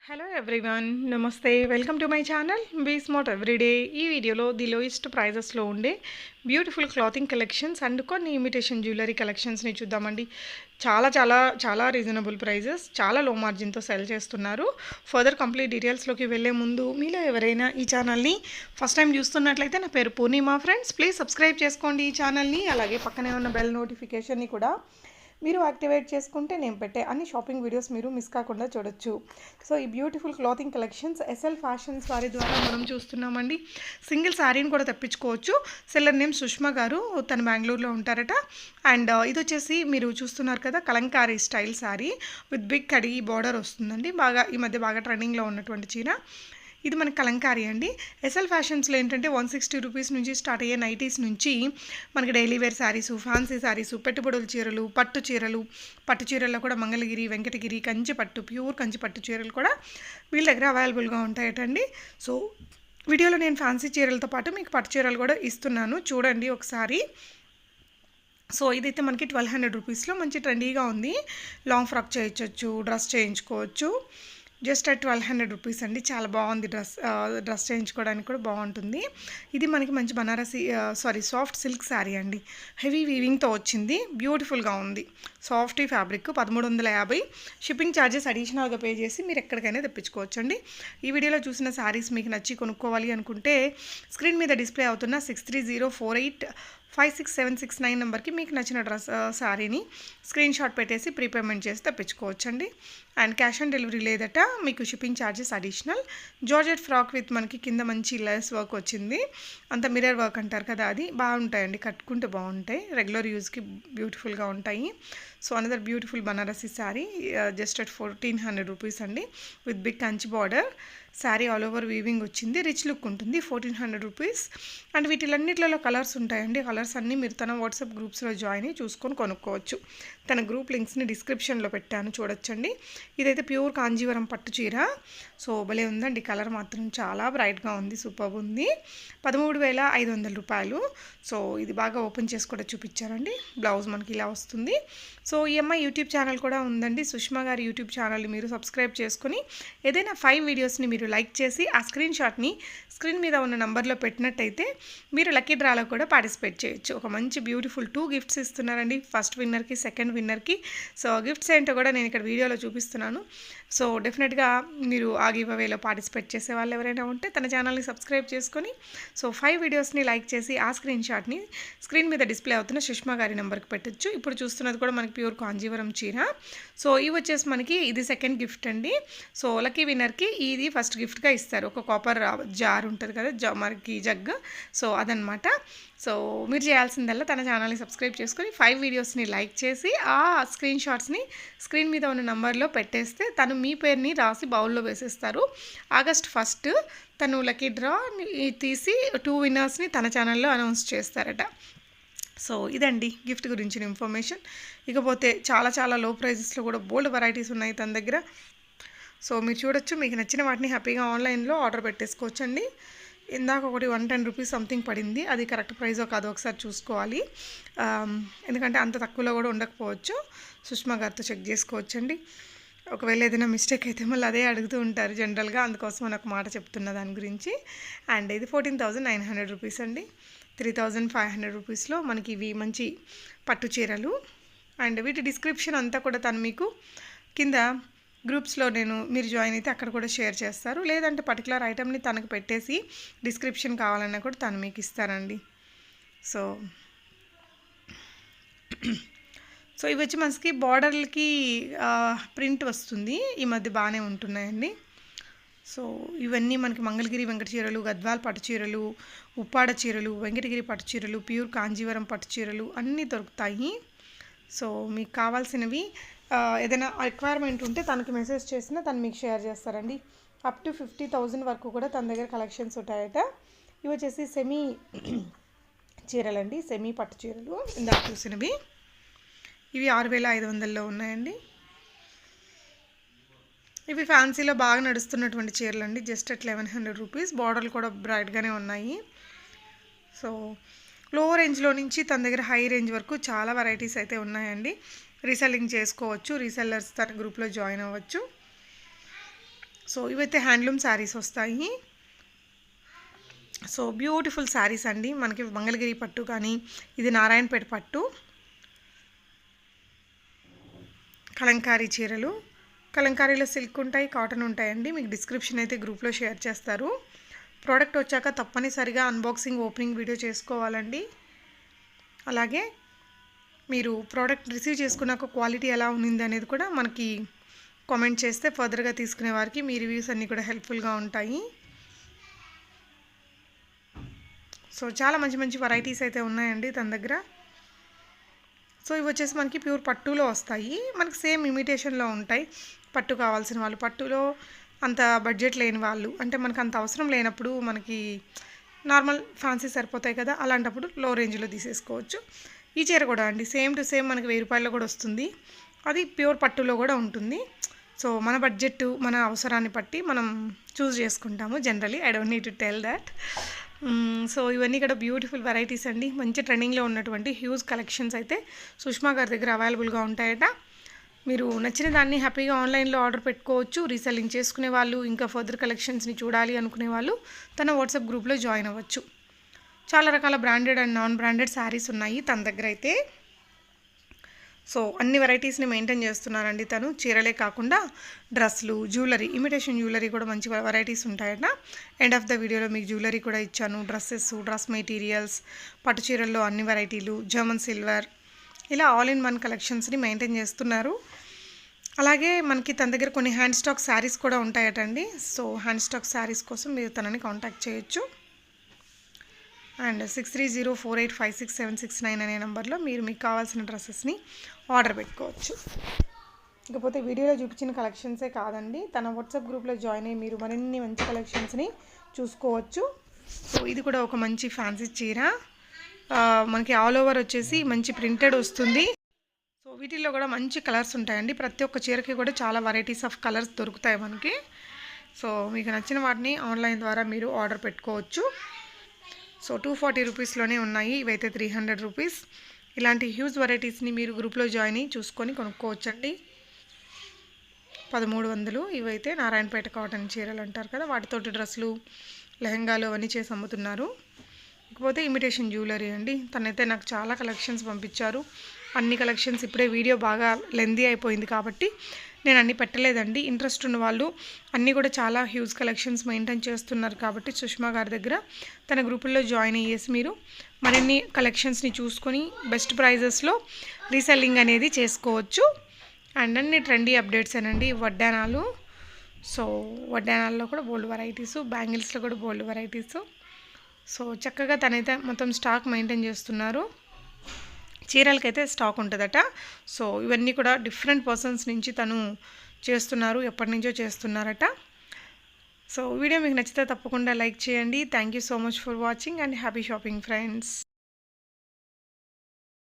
Hello everyone, నమస్తే. Welcome to my channel be smart everyday. ఈ వీడియోలో ది లోయెస్ట్ ప్రైజెస్లో ఉండే బ్యూటిఫుల్ క్లాతింగ్ కలెక్షన్స్ అండ్ కొన్ని ఇమిటేషన్ జ్యువెలరీ కలెక్షన్స్ని చూద్దామండి. చాలా చాలా చాలా రీజనబుల్ ప్రైజెస్, చాలా లో మార్జిన్తో సెల్ చేస్తున్నారు. ఫర్దర్ కంప్లీట్ డీటెయిల్స్లోకి వెళ్ళే ముందు మీలో ఎవరైనా ఈ ఛానల్ని ఫస్ట్ టైం చూస్తున్నట్లయితే, నా పేరు పూర్ణిమ ఫ్రెండ్స్, ప్లీజ్ సబ్స్క్రైబ్ చేసుకోండి ఈ ఛానల్ని. అలాగే పక్కనే ఉన్న బెల్ నోటిఫికేషన్ని కూడా మీరు యాక్టివేట్ చేసుకుంటే నేను పెట్టే అన్ని షాపింగ్ వీడియోస్ మీరు మిస్ కాకుండా చూడొచ్చు. సో ఈ beautiful clothing collections SL fashions వారి ద్వారా మనం చూస్తున్నామండి. సింగిల్ శారీని కూడా తెప్పించుకోవచ్చు. సెల్లర్ నేమ్ సుష్మా గారు, తను బెంగళూరులో ఉంటారట. అండ్ ఇది వచ్చేసి మీరు చూస్తున్నారు కదా, Kalamkari style saree with big కడి బార్డర్ వస్తుందండి. బాగా ఈ మధ్య బాగా ట్రెండింగ్లో ఉన్నటువంటి చీర ఇది మనకి కలంకారీ అండి. ఎస్ఎల్ ఫ్యాషన్స్లో ఏంటంటే 160 రూపీస్ నుంచి స్టార్ట్ అయ్యే నైటీస్ నుంచి మనకి daily wear sarees, fancy sarees, పెట్టుబడుల చీరలు, పట్టు చీరల్లో కూడా మంగళగిరి, వెంకటగిరి, కంచి పట్టు, ప్యూర్ కంచి పట్టు చీరలు కూడా వీళ్ళ దగ్గర అవైలబుల్గా ఉంటాయటండి. సో వీడియోలో నేను ఫ్యాన్సీ చీరలతో పాటు మీకు పట్టు చీరలు కూడా ఇస్తున్నాను, చూడండి ఒకసారి. సో ఇదైతే మనకి 1200 రూపీస్లో మంచి ట్రెండీగా ఉంది. లాంగ్ ఫ్రాక్ చేయించవచ్చు, డ్రెస్ చేయించుకోవచ్చు. జస్ట్ 1200 రూపీస్ అండి. చాలా బాగుంది. డ్రెస్ చేయించుకోవడానికి కూడా బాగుంటుంది. ఇది మనకి మంచి బనారసి సాఫ్ట్ సిల్క్ శారీ అండి. హెవీ వీవింగ్తో వచ్చింది, బ్యూటిఫుల్గా ఉంది. Soft fabric 1350. షిప్పింగ్ ఛార్జెస్ అడిషనల్గా పే చేసి మీరు ఎక్కడికైనా తెప్పించుకోవచ్చు అండి. ఈ వీడియోలో చూసిన శారీస్ మీకు నచ్చి కొనుక్కోవాలి అనుకుంటే స్క్రీన్ మీద డిస్ప్లే అవుతున్న 6304856769 నెంబర్కి మీకు నచ్చిన శారీని స్క్రీన్ షాట్ పెట్టేసి ప్రీపేమెంట్ చేసి తెప్పించుకోవచ్చండి. అండ్ క్యాష్ ఆన్ డెలివరీ లేదట, మీకు shipping charges additional. Georgette frock with మనకి కింద మంచి లెస్ వర్క్ వచ్చింది, అంత మిర్రర్ వర్క్ అంటారు కదా, అది బాగుంటాయండి. కట్టుకుంటే బాగుంటాయి, రెగ్యులర్ యూజ్కి బ్యూటిఫుల్గా ఉంటాయి. So another beautiful Banarasi sari just 1400 rupees అండి, with big Kanchi border. Sari all over weaving వచ్చింది, రిచ్ లుక్ ఉంటుంది. 1400 రూపీస్. అండ్ వీటిలన్నిట్లలో కలర్స్ ఉంటాయండి. కలర్స్ అన్నీ మీరు తన వాట్సాప్ గ్రూప్స్లో జాయిన్ అయ్యి చూసుకొని కొనుక్కోవచ్చు. తన గ్రూప్ లింక్స్ని డిస్క్రిప్షన్లో పెట్టాను, చూడొచ్చండి. ఇదైతే ప్యూర్ కాంజీవరం పట్టు చీర. సో భలే ఉందండి, కలర్ మాత్రం చాలా బ్రైట్గా ఉంది, సూపర్ ఉంది. 13,500 రూపాయలు. సో ఇది బాగా ఓపెన్ చేసి కూడా చూపించారండి. బ్లౌజ్ మనకి ఇలా వస్తుంది. సో ఈ అమ్మాయి యూట్యూబ్ ఛానల్ కూడా ఉందండి, సుష్మా గారి యూట్యూబ్ ఛానల్ని మీరు సబ్స్క్రైబ్ చేసుకుని ఏదైనా 5 వీడియోస్ని మీరు లైక్ చేసి ఆ స్క్రీన్ షాట్ని స్క్రీన్ మీద ఉన్న నంబర్లో పెట్టినట్టయితే మీరు లక్కీ డ్రాలో కూడా పార్టిసిపేట్ చేయొచ్చు. ఒక మంచి బ్యూటిఫుల్ 2 గిఫ్ట్స్ ఇస్తున్నారండి, ఫస్ట్ విన్నర్కి, సెకండ్ విన్నర్కి. సో గిఫ్ట్స్ ఏంటో కూడా నేను ఇక్కడ వీడియోలో చూపిస్తున్నాను. సో డెఫినెట్గా మీరు ఆ గివ్ అవేలో పార్టిసిపేట్ చేసే వాళ్ళు ఎవరైనా ఉంటే తన ఛానల్ని సబ్స్క్రైబ్ చేసుకొని సో 5 వీడియోస్ని లైక్ చేసి ఆ స్క్రీన్ షాట్ని స్క్రీన్ మీద డిస్ప్లే అవుతున్న సుష్మా గారి నెంబర్కి పెట్టచ్చు. ఇప్పుడు చూస్తున్నది కూడా మనకి ప్యూర్ కాంజీవరం చీర. సో ఇవి వచ్చేసి మనకి ఇది సెకండ్ గిఫ్ట్ అండి. సో లక్కీ విన్నర్కి ఇది ఫస్ట్ గిఫ్ట్గా ఇస్తారు, ఒక కాపర్ జార్ ఉంటుంది కదా, మనకి జగ్. సో అదనమాట. సో మీరు చేయాల్సిందల్లా తన ఛానల్ని సబ్స్క్రైబ్ చేసుకొని 5 వీడియోస్ని లైక్ చేసి ఆ స్క్రీన్ షాట్స్ని స్క్రీన్ మీద ఉన్న నెంబర్లో పెట్టేస్తే తను మీ పేరుని రాసి బౌల్లో వేసేస్తారు. ఆగస్ట్ 1 తను లక్కీ డ్రా తీసి 2 విన్నర్స్ని తన ఛానల్లో అనౌన్స్ చేస్తారట. సో ఇదండి గిఫ్ట్ గురించిన ఇన్ఫర్మేషన్. ఇకపోతే చాలా చాలా లో ప్రైజెస్లో కూడా బోల్డ్ వెరైటీస్ ఉన్నాయి తన దగ్గర. సో మీరు చూడొచ్చు, మీకు నచ్చిన వాటిని హ్యాపీగా ఆన్లైన్లో ఆర్డర్ పెట్టేసుకోవచ్చండి. ఇందాక ఒకటి 110 రూపీస్ సంథింగ్ పడింది, అది కరెక్ట్ ప్రైజో కాదో ఒకసారి చూసుకోవాలి. ఎందుకంటే అంత తక్కువలో కూడా ఉండకపోవచ్చు, సుష్మా గారితో చెక్ చేసుకోవచ్చండి. ఒకవేళ ఏదైనా మిస్టేక్ అయితే మళ్ళీ అదే అడుగుతూ ఉంటారు జనరల్గా, అందుకోసం నాకు మాట చెప్తున్న దాని గురించి. అండ్ ఇది 14,900 రూపీస్ అండి. 3,500 రూపీస్లో మనకి ఇవి మంచి పట్టు చీరలు. అండ్ వీటి డిస్క్రిప్షన్ అంతా కూడా తను మీకు కింద గ్రూప్స్లో మీరు జాయిన్ అయితే అక్కడ కూడా షేర్ చేస్తారు. లేదంటే పర్టికులర్ ఐటమ్ని తనకు పెట్టేసి డిస్క్రిప్షన్ కావాలన్నా కూడా తను మీకు ఇస్తారండి. సో సో ఇవి వచ్చి మనకి బార్డర్లకి ప్రింట్ వస్తుంది, ఈ మధ్య బాగానే ఉంటున్నాయండి. సో ఇవన్నీ మనకి మంగళగిరి వెంకట చీరలు, గద్వాల్ పట్టు చీరలు, ఉప్పాడ చీరలు, వెంకటగిరి పట్టు చీరలు, ప్యూర్ కాంజీవరం పట్టు చీరలు అన్నీ దొరుకుతాయి. సో మీకు కావాల్సినవి ఏదైనా రిక్వైర్మెంట్ ఉంటే తనకి మెసేజ్ చేసినా తను మీకు షేర్ చేస్తారండి. అప్ టు 50,000 వరకు కూడా తన దగ్గర కలెక్షన్స్ ఉంటాయట. ఇవి వచ్చేసి సెమీ చీరలండి, సెమీ పట్టు చీరలు ఇందాక చూసినవి. ఇవి 6,500లో ఉన్నాయండి. ఇవి ఫ్యాన్సీలో బాగా నడుస్తున్నటువంటి చీరలు అండి, జస్ట్ 1,100 రూపీస్. బార్డర్లు కూడా బ్రైట్గానే ఉన్నాయి. సో లో రేంజ్లో నుంచి తన దగ్గర హై రేంజ్ వరకు చాలా వెరైటీస్ అయితే ఉన్నాయండి. రీసెల్లింగ్ చేసుకోవచ్చు, రీసెల్లర్స్ తన గ్రూప్లో జాయిన్ అవ్వచ్చు. సో ఇవైతే హ్యాండ్లూమ్ శారీస్ వస్తాయి. సో బ్యూటిఫుల్ శారీస్ అండి. మనకి మంగళగిరి పట్టు కానీ, ఇది నారాయణపేట పట్టు. కలంకారీ చీరలు, కలంకారీలో సిల్క్ ఉంటాయి, కాటన్ ఉంటాయండి. మీకు డిస్క్రిప్షన్ అయితే గ్రూప్లో షేర్ చేస్తారు. ప్రోడక్ట్ వచ్చాక తప్పనిసరిగా అన్బాక్సింగ్ ఓపెనింగ్ వీడియో చేసుకోవాలండి. అలాగే మీరు ప్రోడక్ట్ రిసీవ్ చేసుకున్నాక క్వాలిటీ ఎలా ఉంది అనేది కూడా మనకి కామెంట్ చేస్తే ఫర్దర్గా తీసుకునే వారికి మీ రివ్యూస్ అన్నీ కూడా హెల్ప్ఫుల్గా ఉంటాయి. సో చాలా మంచి మంచి వెరైటీస్ అయితే ఉన్నాయండి తన దగ్గర. సో ఇవి వచ్చేసి మనకి ప్యూర్ పట్టులో వస్తాయి. మనకి సేమ్ ఇమిటేషన్లో ఉంటాయి. పట్టు కావాల్సిన వాళ్ళు, పట్టులో అంత బడ్జెట్ లేని వాళ్ళు, అంటే మనకు అంత అవసరం లేనప్పుడు మనకి నార్మల్ ఫ్యాన్సీ సరిపోతాయి కదా, అలాంటప్పుడు లో రేంజ్లో తీసేసుకోవచ్చు. ఈ చీర కూడా అండి సేమ్ టు సేమ్ మనకి 1000 రూపాయల్లో కూడా వస్తుంది. అది ప్యూర్ పట్టులో కూడా ఉంటుంది. సో మన బడ్జెట్, మన అవసరాన్ని బట్టి మనం చూస్ చేసుకుంటాము generally. I don't need to tell that. So ఇవన్నీ కూడా బ్యూటిఫుల్ వెరైటీస్ అండి. మంచి ట్రెండింగ్లో ఉన్నటువంటి హ్యూజ్ కలెక్షన్స్ అయితే సుష్మా గారి దగ్గర అవైలబుల్గా ఉంటాయట. మీరు నచ్చిన దాన్ని హ్యాపీగా ఆన్లైన్లో ఆర్డర్ పెట్టుకోవచ్చు. రీసెల్లింగ్ చేసుకునే వాళ్ళు, ఇంకా ఫర్దర్ కలెక్షన్స్ని చూడాలి అనుకునే వాళ్ళు తన వాట్సాప్ గ్రూప్లో జాయిన్ అవ్వచ్చు. చాలా రకాల branded and non branded saris ఉన్నాయి తన దగ్గర అయితే. సో అన్ని వెరైటీస్ని మెయింటైన్ చేస్తున్నారండి తను. చీరలే కాకుండా డ్రెస్లు, జ్యువెలరీ, ఇమిటేషన్ జ్యువెలరీ కూడా మంచి వెరైటీస్ ఉంటాయట. ఎండ్ ఆఫ్ ద వీడియోలో మీకు జ్యువెలరీ కూడా ఇచ్చాను. డ్రెస్సెస్, డ్రెస్ మెటీరియల్స్, పట్టు చీరల్లో అన్ని వెరైటీలు, జర్మన్ సిల్వర్, ఇలా ఆల్ ఇన్ వన్ కలెక్షన్స్ని మెయింటైన్ చేస్తున్నారు. అలాగే మనకి తన దగ్గర కొన్ని హ్యాండ్ స్టాక్ శారీస్ కూడా ఉంటాయటండి. సో హ్యాండ్ స్టాక్ శారీస్ కోసం మీరు తనని కాంటాక్ట్ చేయొచ్చు. అండ్ 6304856769 అనే నెంబర్లో మీరు మీకు కావాల్సిన డ్రెస్సెస్ని ఆర్డర్ పెట్టుకోవచ్చు. ఇకపోతే వీడియోలో చూపించిన కలెక్షన్సే కాదండి, తన వాట్సాప్ గ్రూప్లో జాయిన్ అయ్యి మీరు మరిన్ని మంచి కలెక్షన్స్ని చూసుకోవచ్చు. సో ఇది కూడా ఒక మంచి ఫ్యాన్సీ చీర, మనకి ఆల్ ఓవర్ వచ్చేసి మంచి ప్రింటెడ్ వస్తుంది. సో వీటిల్లో కూడా మంచి కలర్స్ ఉంటాయండి. ప్రతి ఒక్క చీరకి కూడా చాలా వెరైటీస్ ఆఫ్ కలర్స్ దొరుకుతాయి మనకి. సో మీకు నచ్చిన వాటిని ఆన్లైన్ ద్వారా మీరు ఆర్డర్ పెట్టుకోవచ్చు. సో 240 రూపీస్లోనే ఉన్నాయి. ఇవైతే 300 రూపీస్. ఇలాంటి హ్యూజ్ వెరైటీస్ని మీరు గ్రూప్లో జాయిన్ అయ్యి చూసుకొని కొనుక్కోవచ్చండి. 1300. ఇవైతే నారాయణపేట కాటన్ చీరలు అంటారు కదా, వాటితోటి డ్రెస్సులు, లెహంగాలు అవన్నీ చేసి అమ్ముతున్నారు. ఇకపోతే ఇమిటేషన్ జ్యువెలరీ అండి. తనైతే నాకు చాలా కలెక్షన్స్ పంపించారు. అన్ని కలెక్షన్స్ ఇప్పుడే వీడియో బాగా లెందీ అయిపోయింది కాబట్టి నేను అన్నీ పెట్టలేదండి. ఇంట్రెస్ట్ ఉన్న వాళ్ళు అన్నీ కూడా చాలా హ్యూజ్ కలెక్షన్స్ మెయింటైన్ చేస్తున్నారు కాబట్టి సుష్మా గారి దగ్గర తన గ్రూపుల్లో జాయిన్ అయ్యేసి మీరు మరిన్ని కలెక్షన్స్ని చూసుకొని బెస్ట్ ప్రైజెస్లో రీసెల్లింగ్ అనేది చేసుకోవచ్చు. అండ్ అన్ని ట్రెండీ అప్డేట్స్ అనండి. వడ్డానాలు, సో వడ్డానాల్లో కూడా బోల్డ్ వెరైటీసు, బ్యాంగిల్స్లో కూడా బోల్డ్ వెరైటీసు. సో చక్కగా తనైతే మొత్తం స్టాక్ మెయింటైన్ చేస్తున్నారు. చీరలకైతే స్టాక్ ఉంటుందట. సో ఇవన్నీ కూడా డిఫరెంట్ పర్సన్స్ నుంచి తను చేస్తున్నారు, ఎప్పటి నుంచో చేస్తున్నారట. సో వీడియో మీకు నచ్చితే తప్పకుండా లైక్ చేయండి. Thank you so much for watching and happy shopping friends.